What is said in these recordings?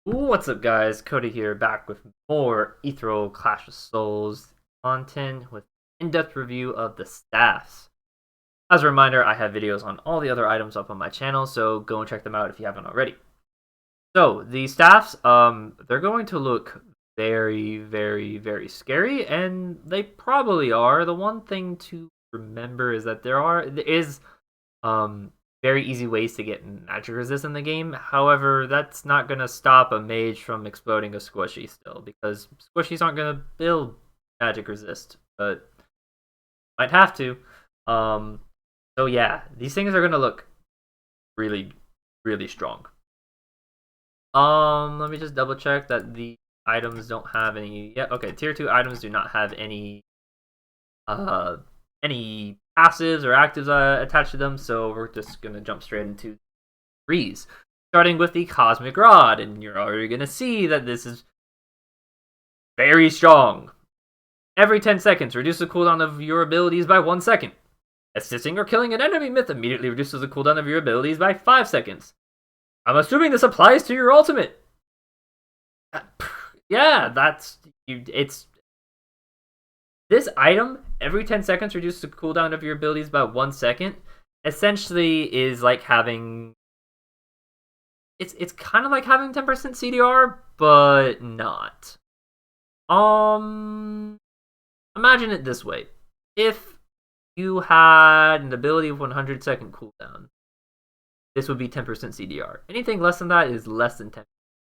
What's up, guys? Cody here, back with more Ethereal Clash of Souls content with in-depth review of the staffs. As a reminder, I have videos on all the other items up on my channel, so go and check them out if you haven't already. So, the staffs, they're going to look very, very, very scary, and they probably are. The one thing to remember is that there is very easy ways to get magic resist in the game. However, that's not going to stop a mage from exploding a squishy still, because squishies aren't going to build magic resist, but might have to. So yeah, these things are going to look really, really strong. Let me just double check that the items don't have any. Yeah, okay. Tier 2 items do not have any passives or actives attached to them, so we're just gonna jump straight into threes, starting with the Cosmic Rod, and you're already gonna see that this is very strong. Every 10 seconds, reduce the cooldown of your abilities by 1 second. Assisting or killing an enemy myth immediately reduces the cooldown of your abilities by 5 seconds. I'm assuming this applies to your ultimate. Yeah, it's this item, every 10 seconds reduces the cooldown of your abilities by 1 second, essentially is like having... It's kind of like having 10% CDR, but not. Imagine it this way. If you had an ability of 100-second cooldown, this would be 10% CDR. Anything less than that is less than 10%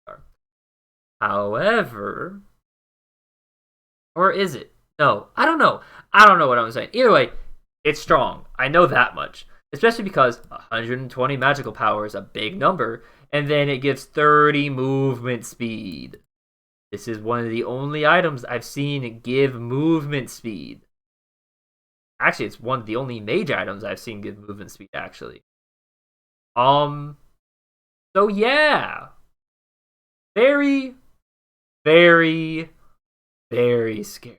CDR. However... Or is it? No, I don't know. I don't know what I'm saying. Either way, it's strong. I know that much. Especially because 120 magical power is a big number, and then it gives 30 movement speed. This is one of the only items I've seen give movement speed. Actually, it's one of the only mage items I've seen give movement speed, actually. So yeah. Very, very, very scary.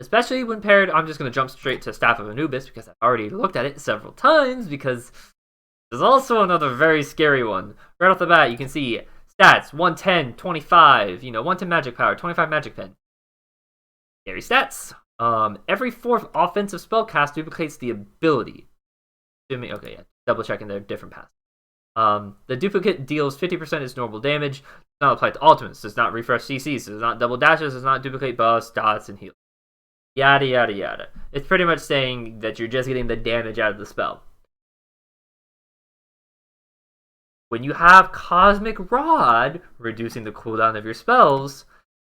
Especially when paired, I'm just going to jump straight to Staff of Anubis because I've already looked at it several times, because there's also another very scary one. Right off the bat, you can see stats, 110, 25, 110 magic power, 25 magic pen. Scary stats. Every 4th offensive spell cast duplicates the ability. Okay, yeah, double checking their different paths. The duplicate deals 50% its normal damage, does not apply to ultimates, does not refresh CCs, does not double dashes, does not duplicate buffs, dots, and heals. Yada yada yada. It's pretty much saying that you're just getting the damage out of the spell. When you have Cosmic Rod reducing the cooldown of your spells,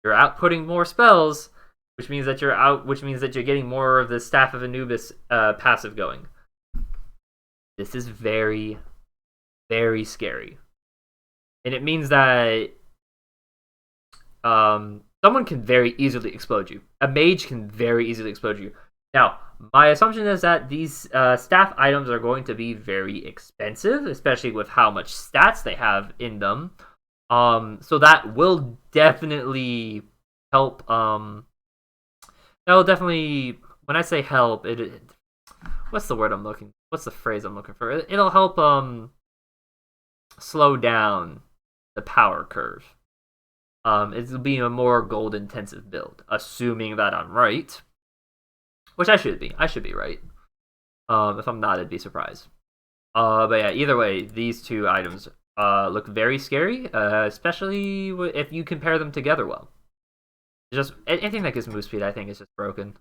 you're outputting more spells, which means that you're getting more of the Staff of Anubis passive going. This is very, very scary. And it means that someone can very easily explode you. A mage can very easily explode you. Now, my assumption is that these staff items are going to be very expensive, especially with how much stats they have in them. So that will definitely help. That will definitely, when I say help, what's the word I'm looking? What's the phrase I'm looking for? It'll help slow down the power curve. It'll be a more gold intensive build, assuming that I'm right, which I should be. I should be right. If I'm not, I'd be surprised. But yeah, either way, these two items look very scary, especially if you compare them together well. Just anything that gives move speed, I think, is just broken.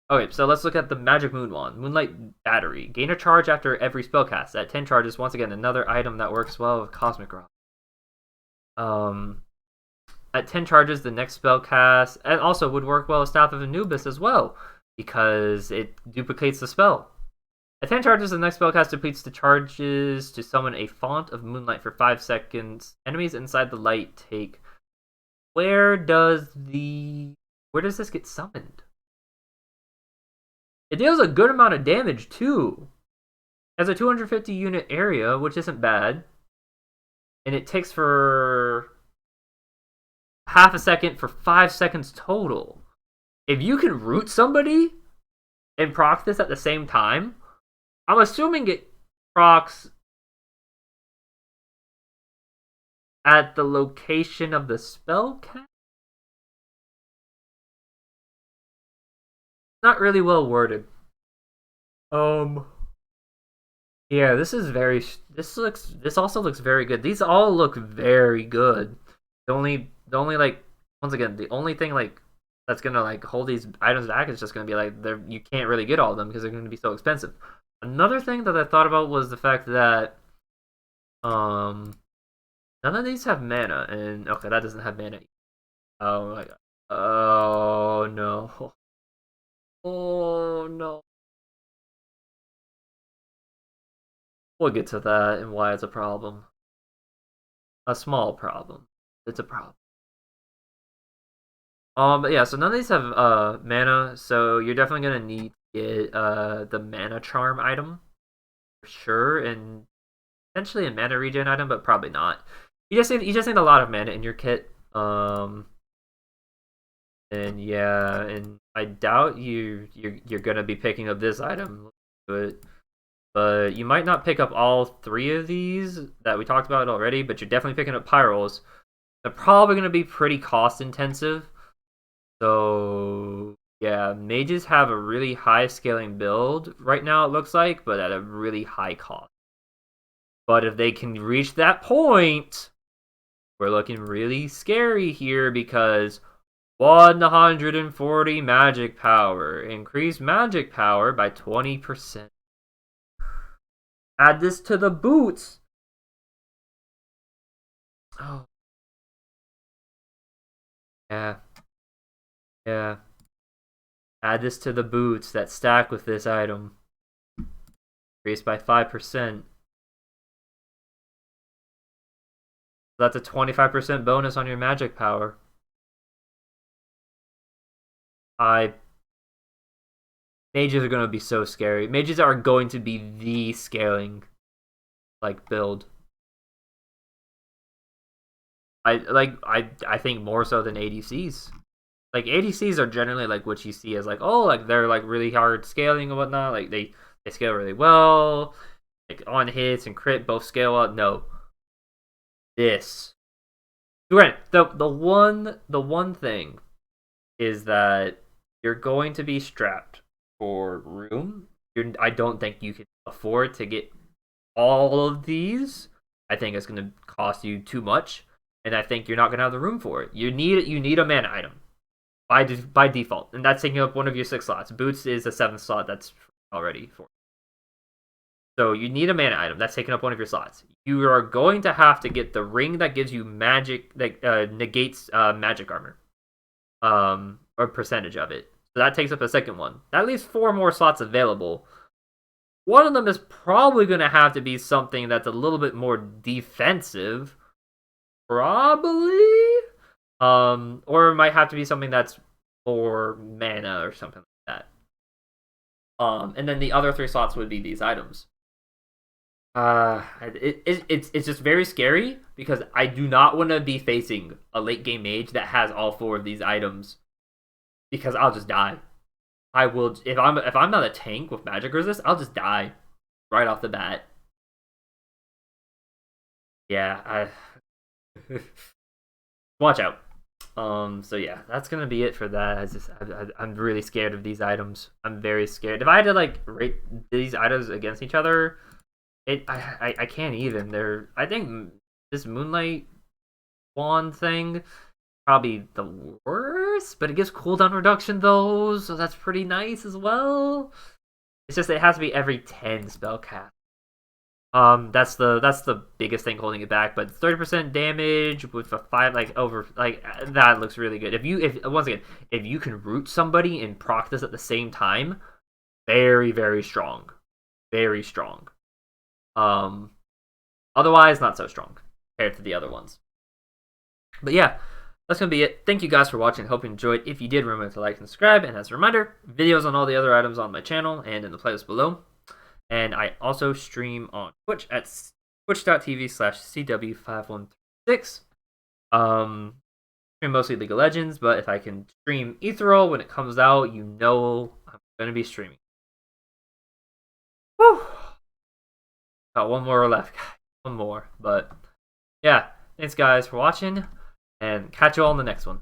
Okay, so let's look at the Magic Moon Wand. Moonlight Battery. Gain a charge after every spellcast. At 10 charges, once again, another item that works well with Cosmic Rod. At 10 charges, the next spell cast, and also would work well with Staff of Anubis as well, because it duplicates the spell. At 10 charges, the next spell cast depletes the charges to summon a Font of Moonlight for 5 seconds. Enemies inside the light take... Where does this get summoned? It deals a good amount of damage, too. It has a 250 unit area, which isn't bad. And it takes for half a second for 5 seconds total. If you can root somebody and proc this at the same time, I'm assuming it procs at the location of the spell cast. Not really well worded. Yeah, this is very. This also looks very good. These all look very good. The only like, once again, the only thing like that's gonna like hold these items back is just gonna be like you can't really get all of them because they're gonna be so expensive. Another thing that I thought about was the fact that um none of these have mana, and okay, that doesn't have mana. Oh my god. Oh no. Oh no. We'll get to that and why it's a problem. A small problem. It's a problem. But yeah, so none of these have mana, so you're definitely gonna need to get the mana charm item for sure, and potentially a mana regen item, but probably not. You just need a lot of mana in your kit. And yeah, and I doubt you're gonna be picking up this item, but you might not pick up all three of these that we talked about already, but you're definitely picking up Pyrols. They're probably gonna be pretty cost intensive. So yeah, mages have a really high scaling build right now, it looks like, but at a really high cost. But if they can reach that point, we're looking really scary here because 140 magic power. Increase magic power by 20%. Add this to the boots. Oh. Yeah. Yeah. Add this to the boots that stack with this item. Increase by 5%. That's a 25% bonus on your magic power. Mages are going to be so scary. Mages are going to be the scaling like build. I think more so than ADCs. Like ADCs are generally like what you see as like, oh, like they're like really hard scaling and whatnot. Like they scale really well. Like on hits and crit both scale up. No. This. Granted, the one thing is that you're going to be strapped for room. I don't think you can afford to get all of these. I think it's going to cost you too much, and I think you're not going to have the room for it. You need a mana item by default, and that's taking up one of your 6 slots. Boots is a 7th slot that's already for. So you need a mana item that's taking up one of your slots. You are going to have to get the ring that gives you magic that negates magic armor, or percentage of it. So that takes up a second one. That leaves 4 more slots available. One of them is probably going to have to be something that's a little bit more defensive, probably, or it might have to be something that's more mana or something like that. And then the other 3 slots would be these items. It's just very scary because I do not want to be facing a late game mage that has all 4 of these items, because I'll just die. I will if I'm not a tank with magic resist, I'll just die right off the bat. Yeah, watch out. So yeah, that's gonna be it for that. I'm really scared of these items. I'm very scared. If I had to like rate these items against each other, I can't even. I think this Moonlight Wand thing probably the worst, but it gives cooldown reduction though, so that's pretty nice as well. It's just it has to be every 10 spell cast. That's the biggest thing holding it back. But 30% damage with a 5 that looks really good. If once again, if you can root somebody and proc this at the same time, very very strong, very strong. Otherwise not so strong compared to the other ones. But yeah, that's gonna be it. Thank you guys for watching. Hope you enjoyed. If you did, remember to like and subscribe. And as a reminder, videos on all the other items on my channel and in the playlist below. And I also stream on Twitch at twitch.tv/CW516. Stream mostly League of Legends, but if I can stream Ethereal when it comes out, you know I'm gonna be streaming. Whew. Got one more left, guys. One more, but yeah. Thanks guys for watching, and catch you all in the next one.